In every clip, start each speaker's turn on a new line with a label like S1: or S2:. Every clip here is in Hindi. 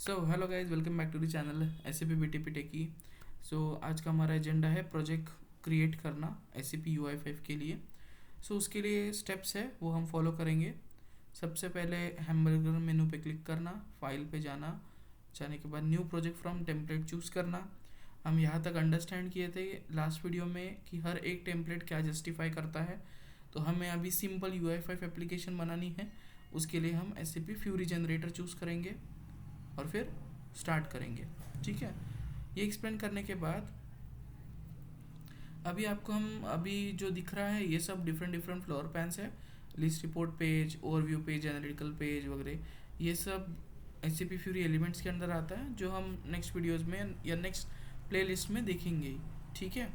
S1: So hello guys, welcome back to the channel SAP BTP techie. So आज का हमारा एजेंडा है प्रोजेक्ट क्रिएट करना एसएपी UI5 के लिए। उसके लिए स्टेप्स है वो हम फॉलो करेंगे। सबसे पहले हैमबर्गर मेनू पे क्लिक करना, फाइल पे जाना, जाने के बाद new project from template choose करना। हम यहाँ तक अंडरस्टैंड किए थे लास्ट वीडियो में कि हर एक टेम्पलेट क्या जस्टिफाई करता है। तो हमें अभी सिंपल UI5 एप्लीकेशन बनानी है। उसके लिए हम एसएपी फ्यूरी जनरेटर चूज़ करेंगे और फिर स्टार्ट करेंगे। ठीक है, ये एक्सप्लेन करने के बाद अभी जो दिख रहा है ये सब डिफरेंट डिफरेंट फ्लोर प्लान्स है। List report page, overview page, analytical page वगैरह, ये सब एससीपी फ्यूरी एलिमेंट्स के अंदर आता है जो हम नेक्स्ट वीडियोस में या नेक्स्ट प्लेलिस्ट में देखेंगे। ठीक है,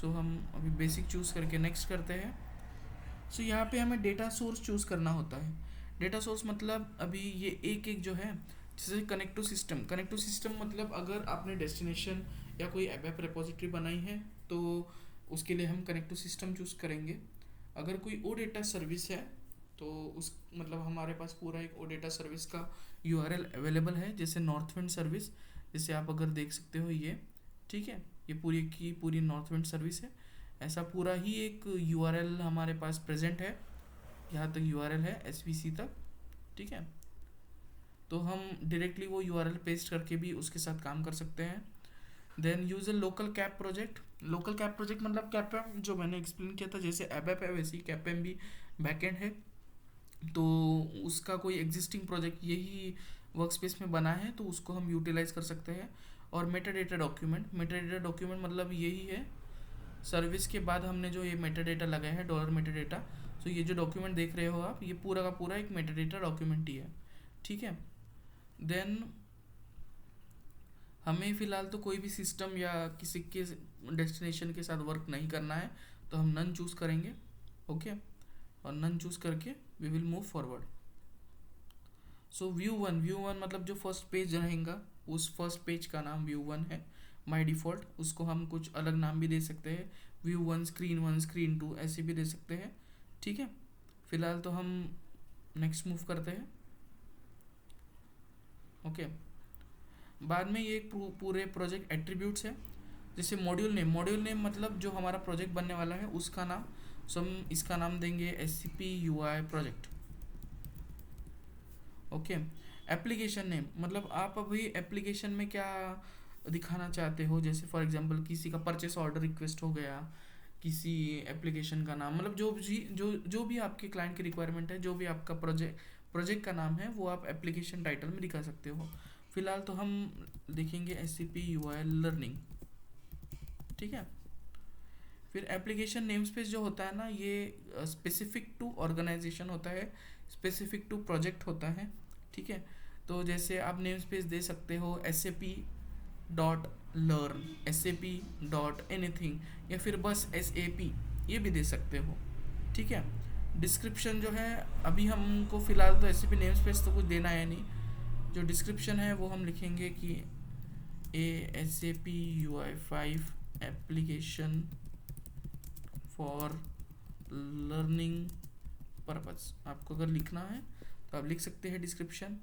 S1: हम अभी बेसिक चूज़ करके नेक्स्ट करते हैं। यहाँ पे हमें डेटा सोर्स चूज़ करना होता है। डेटा सोर्स मतलब अभी ये एक एक जो है, जैसे कनेक्ट टू सिस्टम मतलब अगर आपने डेस्टिनेशन या कोई ऐप रिपोजिटरी बनाई है तो उसके लिए हम कनेक्ट टू सिस्टम चूज़ करेंगे। अगर कोई ओ डेटा सर्विस है तो उस मतलब हमारे पास पूरा एक ओ डेटा सर्विस का URL अवेलेबल है, जैसे नॉर्थ विंड सर्विस, जैसे आप अगर देख सकते हो ये। ठीक है, ये पूरी की पूरी नॉर्थ विंड सर्विस है। ऐसा पूरा ही एक URL हमारे पास प्रेजेंट है। यहाँ तक URL है SVC तक। ठीक है, तो हम डायरेक्टली वो URL पेस्ट करके भी उसके साथ काम कर सकते हैं। Then use a local cap project. Local cap project मतलब कैपएम जो मैंने एक्सप्लेन किया था, जैसे एबएप है वैसे ही कैपएम भी बैकएंड है। तो उसका कोई एग्जिस्टिंग प्रोजेक्ट यही वर्कस्पेस में बना है तो उसको हम यूटिलाइज कर सकते हैं। और मेटाडेटा डॉक्यूमेंट मतलब यही है, सर्विस के बाद हमने जो ये मेटाडेटा लगाया है डॉलर मेटाडेटा। ये जो डॉक्यूमेंट देख रहे हो आप, ये पूरा का पूरा एक मेटाडेटा डॉक्यूमेंट ही है। ठीक है, देन हमें फ़िलहाल तो कोई भी सिस्टम या किसी के डेस्टिनेशन के साथ वर्क नहीं करना है, तो हम नन चूज़ करेंगे। ओके, और नन चूज़ करके we will move forward. View one मतलब जो फर्स्ट पेज रहेगा उस फर्स्ट पेज का नाम व्यू वन है बाय डिफ़ॉल्ट। उसको हम कुछ अलग नाम भी दे सकते हैं, व्यू वन, स्क्रीन टू ऐसे भी दे सकते हैं। ठीक है, फ़िलहाल तो हम नेक्स्ट मूव करते हैं। ओके, बाद में ये पूरे प्रोजेक्ट एट्रीब्यूट्स है, जैसे मॉड्यूल नेम मतलब जो हमारा प्रोजेक्ट बनने वाला है उसका नाम। हम इसका नाम देंगे SCP UI project. Okay, application name मतलब आप अभी एप्लीकेशन में क्या दिखाना चाहते हो, जैसे फॉर एग्जांपल किसी का परचेस ऑर्डर रिक्वेस्ट हो गया, किसी एप्लीकेशन का नाम, मतलब जो भी आपके क्लाइंट की रिक्वायरमेंट है, जो भी आपका प्रोजेक्ट का नाम है वो आप एप्लीकेशन टाइटल में दिखा सकते हो। फिलहाल तो हम देखेंगे SCP UI लर्निंग। ठीक है, फिर एप्लीकेशन नेम स्पेस जो होता है ना, ये स्पेसिफिक टू ऑर्गेनाइजेशन होता है, स्पेसिफिक टू प्रोजेक्ट होता है। ठीक है, तो जैसे आप नेम स्पेस दे सकते हो SAP.learn, SAP.anything, या फिर बस SAP ये भी दे सकते हो। ठीक है, डिस्क्रिप्शन जो है अभी हमको फ़िलहाल तो SAP नेम स्पेस तो कुछ देना है नहीं। जो डिस्क्रिप्शन है वो हम लिखेंगे कि SAP UI5 application for learning purpose. आपको अगर लिखना है तो आप लिख सकते हैं डिस्क्रिप्शन।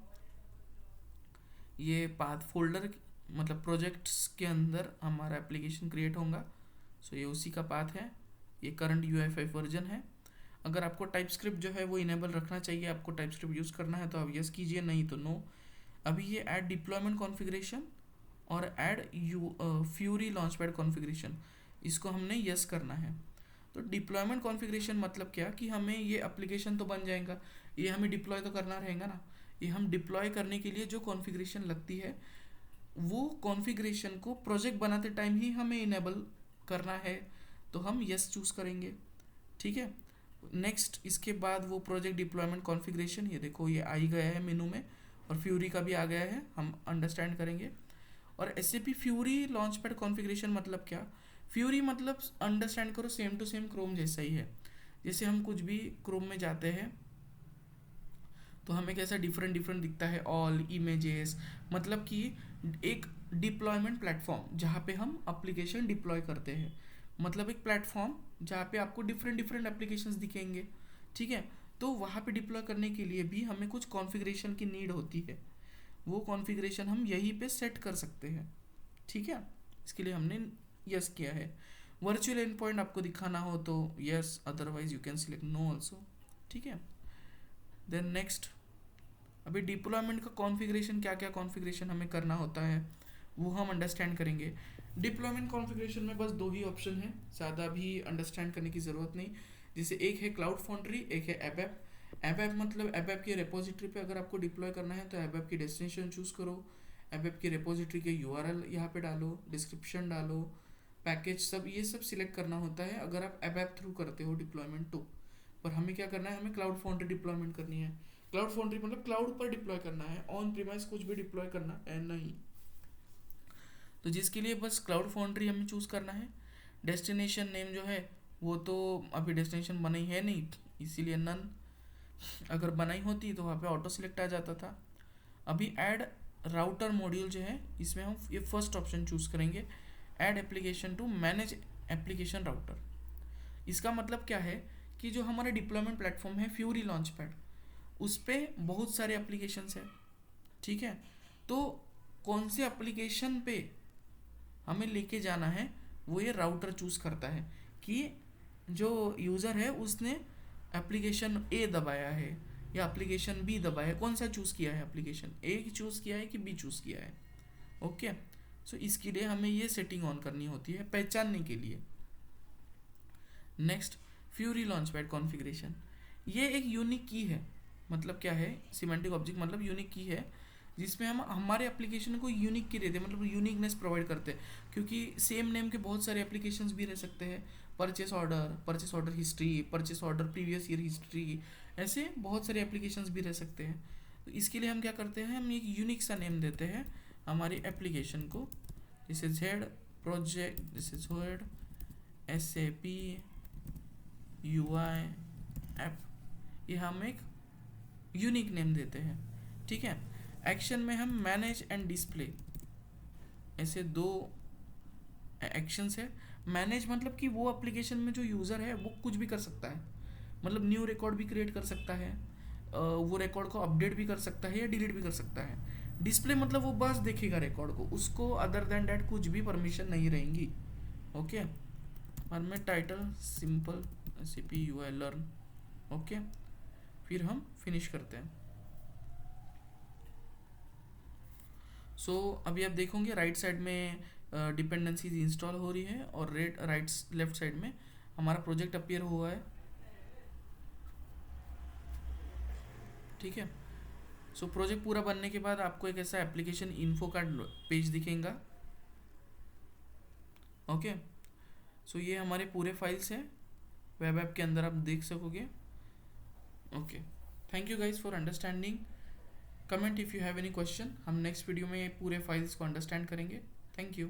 S1: ये पाथ फोल्डर मतलब प्रोजेक्ट्स के अंदर हमारा एप्लीकेशन क्रिएट होगा। ये उसी का पाथ है, ये करंट UI5 वर्जन है। अगर आपको टाइप स्क्रिप्ट जो है वो इनेबल रखना चाहिए, आपको टाइप स्क्रिप्ट यूज़ करना है तो आप यस कीजिए, नहीं तो नो। अभी ये ऐड डिप्लॉयमेंट कॉन्फ़िगरेशन और ऐड फ्यूरी लॉन्चपैड कॉन्फ़िगरेशन, इसको हमने यस करना है। तो डिप्लॉयमेंट कॉन्फ़िगरेशन मतलब क्या कि हमें ये एप्लीकेशन तो बन जाएगा, ये हमें डिप्लॉय तो करना रहेगा ना। ये हम डिप्लॉय करने के लिए जो कॉन्फ़िगरेशन लगती है वो कॉन्फ़िगरेशन को प्रोजेक्ट बनाते टाइम ही हमें इनेबल करना है, तो हम यस चूज़ करेंगे। ठीक है, नेक्स्ट इसके बाद वो प्रोजेक्ट डिप्लॉयमेंट कॉन्फ़िगरेशन, ये देखो ये आ ही गया है मेनू में, और फ्यूरी का भी आ गया है, हम अंडरस्टैंड करेंगे। और SAP फ्यूरी लॉन्चपैड कॉन्फ़िगरेशन मतलब क्या, फ्यूरी मतलब अंडरस्टैंड करो सेम टू सेम क्रोम जैसा ही है। जैसे हम कुछ भी क्रोम में जाते हैं तो हमें कैसा डिफरेंट दिखता है, ऑल इमेजेस, मतलब कि एक डिप्लॉयमेंट प्लेटफॉर्म जहाँ पे हम एप्लीकेशन डिप्लॉय करते हैं, मतलब एक प्लेटफॉर्म जहाँ पे आपको डिफरेंट एप्लीकेशंस दिखेंगे। ठीक है, तो वहाँ पे डिप्लॉय करने के लिए भी हमें कुछ कॉन्फ़िगरेशन की नीड होती है। वो कॉन्फ़िगरेशन हम यहीं पे सेट कर सकते हैं, ठीक है। इसके लिए हमने यस किया है। वर्चुअल एंड पॉइंट आपको दिखाना हो तो yes, otherwise you can select no also, ठीक है। देन नेक्स्ट, अभी डिप्लॉयमेंट का कॉन्फ़िगरेशन, क्या क्या कॉन्फ़िगरेशन हमें करना होता है वो हम अंडरस्टैंड करेंगे। डिप्लॉयमेंट कॉन्फ़िगरेशन में बस 2 ही ऑप्शन है, ज़्यादा भी अंडरस्टैंड करने की ज़रूरत नहीं। जैसे एक है क्लाउड फाउंड्री, एक है एबएप। एबएप मतलब एबएप की रेपोजिटरी पे अगर आपको डिप्लॉय करना है तो एबएप की डेस्टिनेशन चूज़ करो, एबएप की रेपोजिटरी के यूआरएल यहाँ पे डालो, डिस्क्रिप्शन डालो, पैकेज सब ये सब सिलेक्ट करना होता है अगर आप एबएप थ्रू करते हो डिप्लॉयमेंट तो। पर हमें क्या करना है, हमें क्लाउड फाउंड्री डिप्लॉयमेंट करनी है। क्लाउड फाउंड्री मतलब क्लाउड पर डिप्लॉय करना है, ऑन प्रीमाइस कुछ भी डिप्लॉय करना है नहीं। तो जिसके लिए बस क्लाउड फाउंड्री हमें चूज़ करना है। डेस्टिनेशन नेम जो है वो तो अभी डेस्टिनेशन बनाई है नहीं, इसीलिए नन। अगर बनाई होती तो वहाँ पे ऑटो सिलेक्ट आ जाता था। अभी ऐड राउटर मॉड्यूल जो है इसमें हम ये फर्स्ट ऑप्शन चूज़ करेंगे, add application to manage application router. इसका मतलब क्या है कि जो हमारा डिप्लॉयमेंट प्लेटफॉर्म है फ्यूरी लॉन्च पैड, उस पर बहुत सारे एप्लीकेशंस है, ठीक है। तो कौन से एप्लीकेशन पे हमें लेके जाना है वो ये राउटर चूज़ करता है कि जो यूज़र है उसने एप्लीकेशन ए दबाया है या एप्लीकेशन बी दबाया है, कौन सा चूज़ किया है, एप्लीकेशन ए चूज़ किया है कि बी चूज़ किया है। ओके, सो इसके लिए हमें ये सेटिंग ऑन करनी होती है पहचानने के लिए। नेक्स्ट, फ्यूरी लॉन्चपैड कॉन्फ़िगरेशन, ये एक यूनिक की है। मतलब क्या है, सिमेंटिक ऑब्जेक्ट मतलब यूनिक की है जिसमें हम हमारे एप्लीकेशन को यूनिक की देते हैं, मतलब यूनिकनेस प्रोवाइड करते हैं। क्योंकि सेम नेम के बहुत सारे एप्लीकेशंस भी रह सकते हैं, purchase order history, purchase order previous year history, ऐसे बहुत सारे एप्लीकेशंस भी रह सकते हैं। तो इसके लिए हम क्या करते हैं, हम एक यूनिक सा नेम देते हैं हमारी एप्लीकेशन को, जैसे जेड प्रोजेक्ट, जैसे जेड SAP UI ऐप, ये हम एक यूनिक नेम देते हैं, ठीक है। एक्शन में हम मैनेज एंड डिस्प्ले, ऐसे 2 एक्शंस है। मैनेज मतलब कि वो एप्लीकेशन में जो यूज़र है वो कुछ भी कर सकता है, मतलब न्यू रिकॉर्ड भी क्रिएट कर सकता है, वो रिकॉर्ड को अपडेट भी कर सकता है या डिलीट भी कर सकता है। डिस्प्ले मतलब वो बस देखेगा रिकॉर्ड को, उसको अदर देन डैट कुछ भी परमिशन नहीं रहेंगी। ओके, और मैं title simple SAP UI learn, okay, फिर हम फिनिश करते हैं। सो अभी आप देखोगे राइट साइड में डिपेंडेंसीज इंस्टॉल हो रही है और लेफ्ट साइड में हमारा प्रोजेक्ट अपीयर हुआ है, ठीक है। सो प्रोजेक्ट पूरा बनने के बाद आपको एक ऐसा एप्लीकेशन इन्फो का पेज दिखेगा। ओके, सो ये हमारे पूरे फाइल्स हैं, वेब ऐप के अंदर आप देख सकोगे। Okay, thank you guys for understanding. Comment if you have any question, हम नेक्स्ट वीडियो में पूरे फाइल्स को अंडरस्टैंड करेंगे। Thank you.